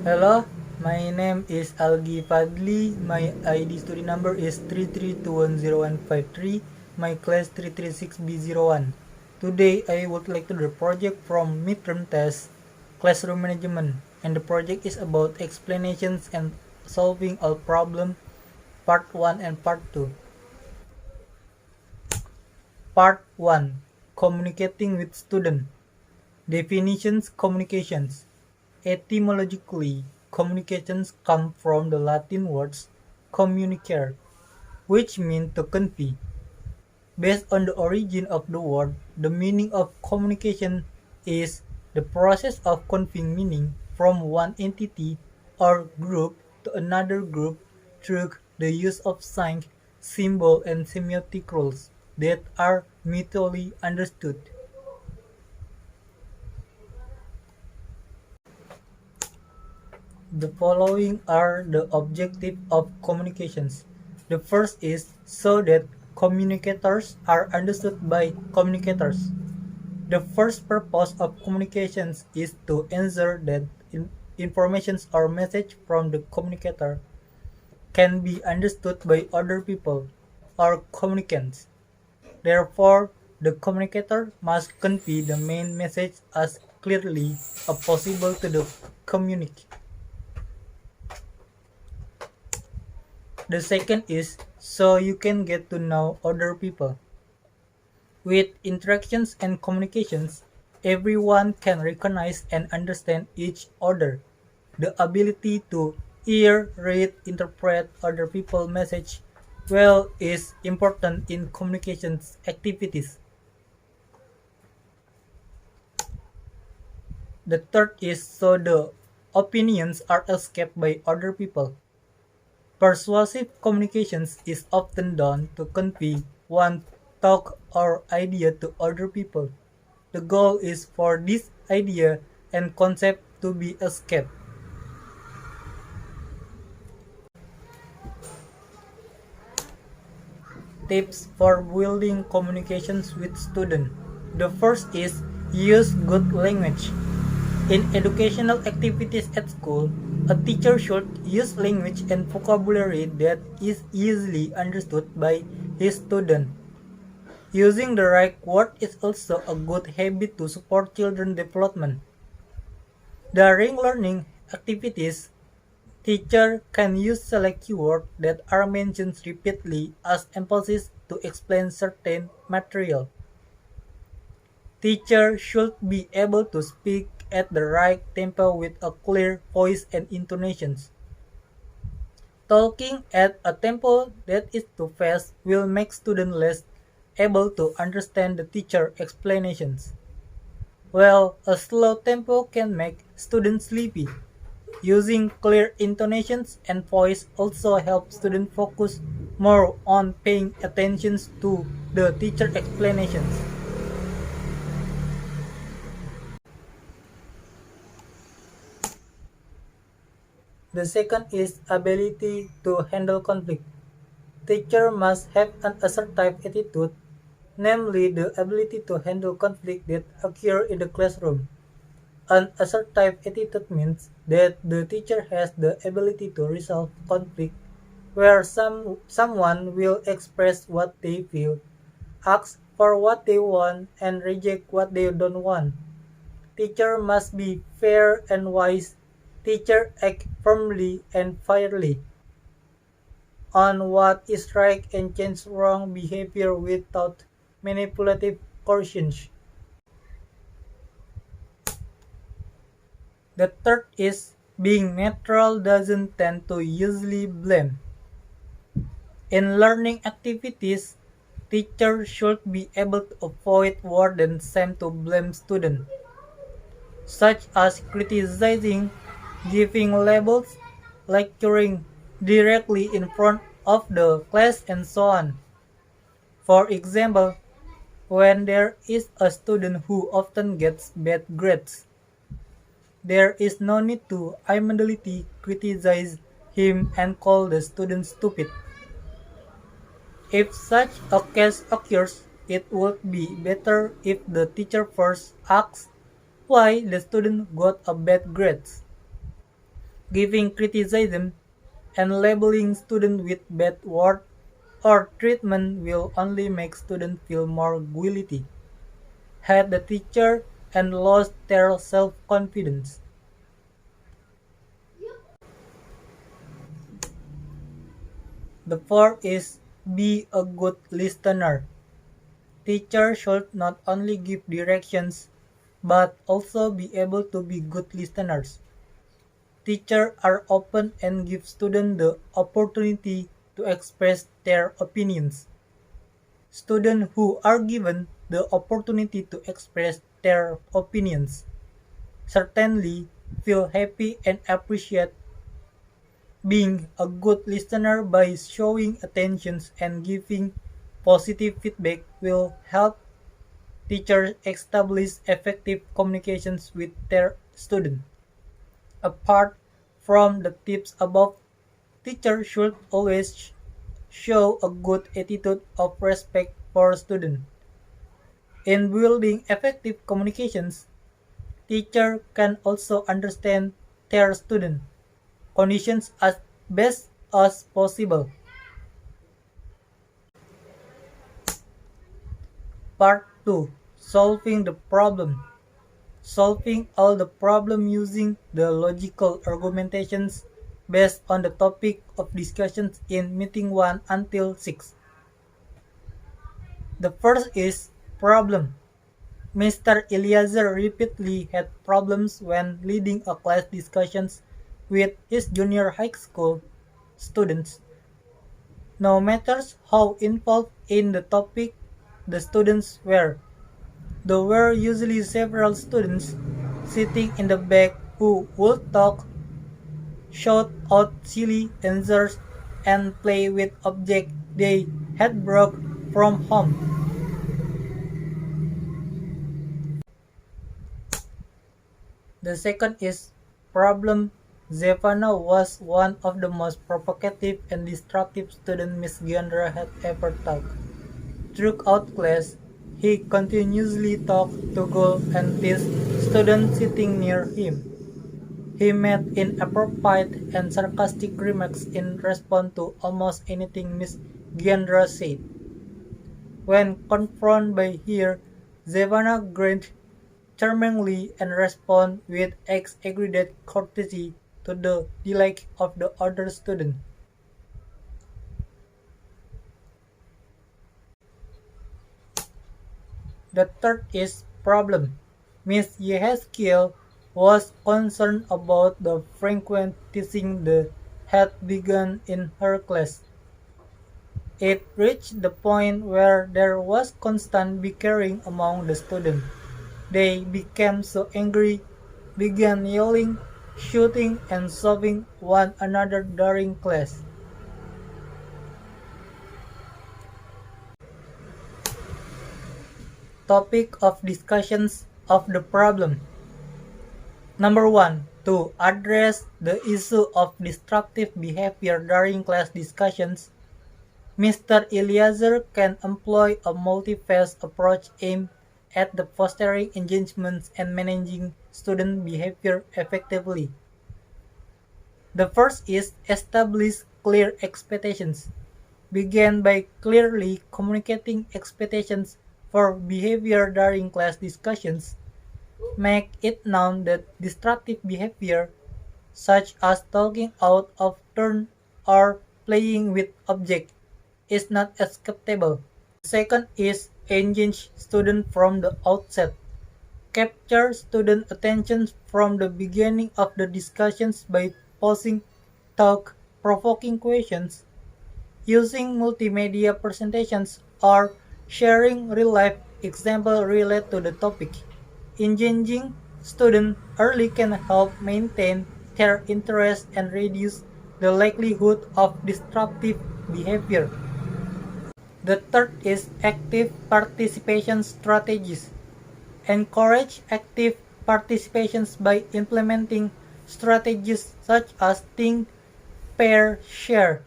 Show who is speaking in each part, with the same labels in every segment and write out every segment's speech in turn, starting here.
Speaker 1: Hello, my name is Algi Fadli. My ID study number is 332101153. My class 336B01. Today, I would like to do a project from midterm test, classroom management, and the project is about explanations and solving all problem, part 1 and part 2. Part 1. Communicating with student. Definitions communications. Etymologically, communications come from the Latin words communicare, which means to convey. Based on the origin of the word, the meaning of communication is the process of conveying meaning from one entity or group to another group through the use of signs, symbols, and semiotic rules that are mutually understood. The following are the objectives of communications. The first is so that communicators are understood by communicators. The first purpose of communications is to ensure that information or message from the communicator can be understood by other people or communicants. Therefore, the communicator must convey the main message as clearly as possible to the communicant. The second is so you can get to know other people. With interactions and communications, everyone can recognize and understand each other. The ability to hear, read, interpret other people's message well is important in communications activities. The third is so the opinions are escaped by other people. Persuasive communications is often done to convey one thought or idea to other people. The goal is for this idea and concept to be escaped. Tips for building communications with students. The first is use good language. In educational activities at school, a teacher should use language and vocabulary that is easily understood by his student. Using the right word is also a good habit to support children's development. During learning activities, teacher can use select keywords that are mentioned repeatedly as emphasis to explain certain material. Teacher should be able to speak at the right tempo with a clear voice and intonations. Talking at a tempo that is too fast will make students less able to understand the teacher explanations, while a slow tempo can make students sleepy. Using clear intonations and voice also helps students focus more on paying attention to the teacher explanations. The second is ability to handle conflict. Teacher must have an assertive attitude, namely the ability to handle conflict that occur in the classroom. An assertive attitude means that the teacher has the ability to resolve conflict where someone will express what they feel, ask for what they want, and reject what they don't want. Teacher must be fair and wise. Teacher act firmly and fairly on what is right and change wrong behavior without manipulative coercion. The third is being neutral doesn't tend to usually blame. In learning activities, teachers should be able to avoid word and seem to blame students, such as criticizing, giving labels, lecturing directly in front of the class, and so on. For example, when there is a student who often gets bad grades, there is no need to immediately criticize him and call the student stupid. If such a case occurs, it would be better if the teacher first asks why the student got a bad grade. Giving criticism and labeling students with bad word or treatment will only make students feel more guilty, hate the teacher, and lose their self-confidence. The fourth is be a good listener. Teachers should not only give directions, but also be able to be good listeners. Teachers are open and give students the opportunity to express their opinions. Students who are given the opportunity to express their opinions certainly feel happy and appreciate being a good listener by showing attention and giving positive feedback will help teachers establish effective communications with their students. Apart from the tips above, teachers should always show a good attitude of respect for students. In building effective communications, teachers can also understand their student conditions as best as possible. Part 2. Solving the problem. Solving all the problem using the logical argumentations based on the topic of discussions in meeting 1 until 6. The first is problem. Mr. Eliezer repeatedly had problems when leading a class discussions with his junior high school students. No matter how involved in the topic the students were, there were usually several students sitting in the back who would talk, shout out silly answers, and play with objects they had brought from home. The second is problem. Zevana was one of the most provocative and destructive students Miss Giandra had ever taught. Throughout class, he continuously talked to go and tease students sitting near him. He made inappropriate and sarcastic remarks in response to almost anything Miss Giandra said. When confronted by her, Zevana grinned charmingly and responded with exaggerated courtesy to the delight of the other student. The third is problem. Miss Yehezkiel was concerned about the frequent teasing that had begun in her class. It reached the point where there was constant bickering among the students. They became so angry, began yelling, shooting, and shoving one another during class. Topic of discussions of the problem. Number 1. To address the issue of destructive behavior during class discussions, Mr. Eliezer can employ a multi-phase approach aimed at the fostering engagement and managing student behavior effectively. The first is establish clear expectations. Begin by clearly communicating expectations for behavior during class discussions. Make it known that destructive behavior, such as talking out of turn or playing with objects, is not acceptable. Second is engage students from the outset. Capture student attention from the beginning of the discussions by posing thought-provoking questions, using multimedia presentations, or sharing real-life examples related to the topic. Engaging students early can help maintain their interest and reduce the likelihood of disruptive behavior. The third is active participation strategies. Encourage active participation by implementing strategies such as think, pair, share,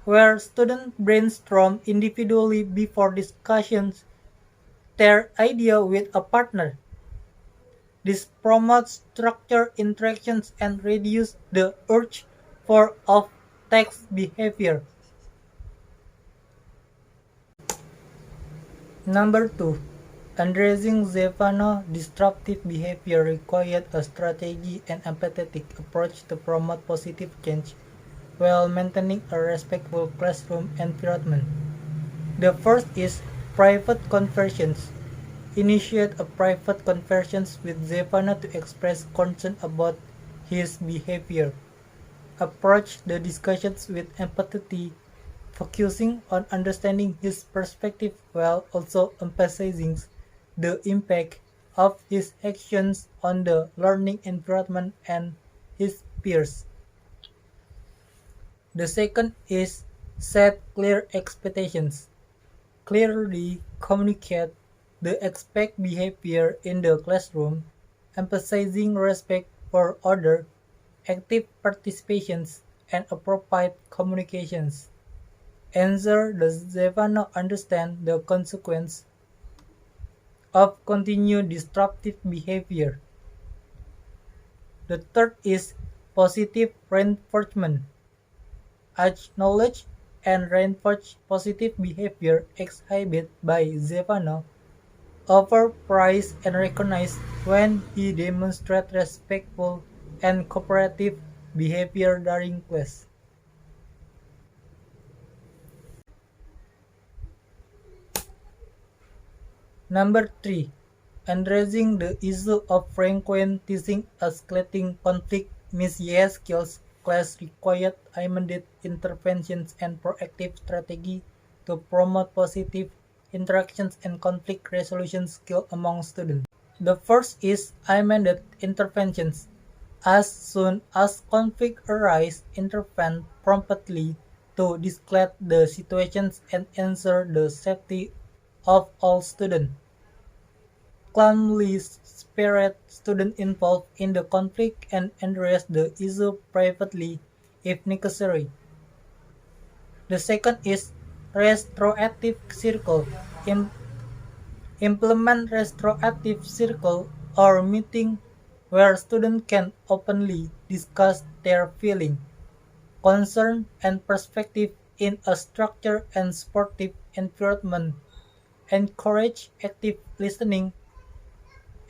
Speaker 1: where students brainstorm individually before discussions their idea with a partner. This promotes structured interactions and reduces the urge for off-text behavior. Number 2. Addressing Zevano disruptive behavior required a strategy and empathetic approach to promote positive change while maintaining a respectful classroom environment. The first is private conversations. Initiate a private conversations with Zevano to express concern about his behavior. Approach the discussions with empathy, focusing on understanding his perspective while also emphasizing the impact of his actions on the learning environment and his peers. The second is set clear expectations. Clearly communicate the expected behavior in the classroom, emphasizing respect for others, active participations, and appropriate communications. Ensure does Zevano understand the consequence of continued disruptive behavior. The third is positive reinforcement. Acknowledge and reinforce positive behavior exhibited by Zevano. Offer praise and recognize when he demonstrates respectful and cooperative behavior during class. Number 3. Addressing the issue of frequent teasing escalating conflict misuse skills class required immediate interventions and proactive strategy to promote positive interactions and conflict resolution skill among students. The first is immediate interventions. As soon as conflict arises, intervene promptly to de-escalate the situations and ensure the safety of all students. Calmly separate students involved in the conflict and address the issue privately if necessary. The second is retroactive circle. Implement retroactive circle or meeting where students can openly discuss their feeling, concern, and perspective in a structured and supportive environment. Encourage active listening,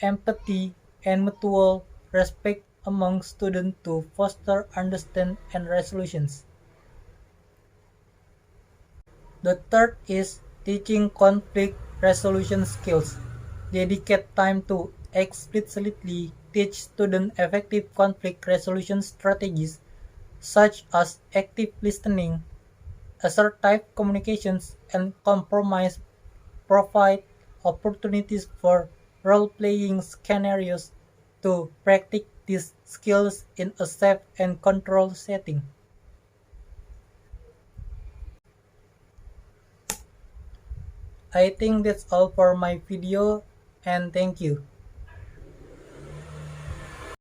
Speaker 1: empathy, and mutual respect among students to foster understanding and resolutions. The third is teaching conflict resolution skills. Dedicate time to explicitly teach students effective conflict resolution strategies such as active listening, assertive communications, and compromise. Provide opportunities for role-playing scenarios to practice these skills in a safe and controlled setting. I think that's all for my video, and thank you.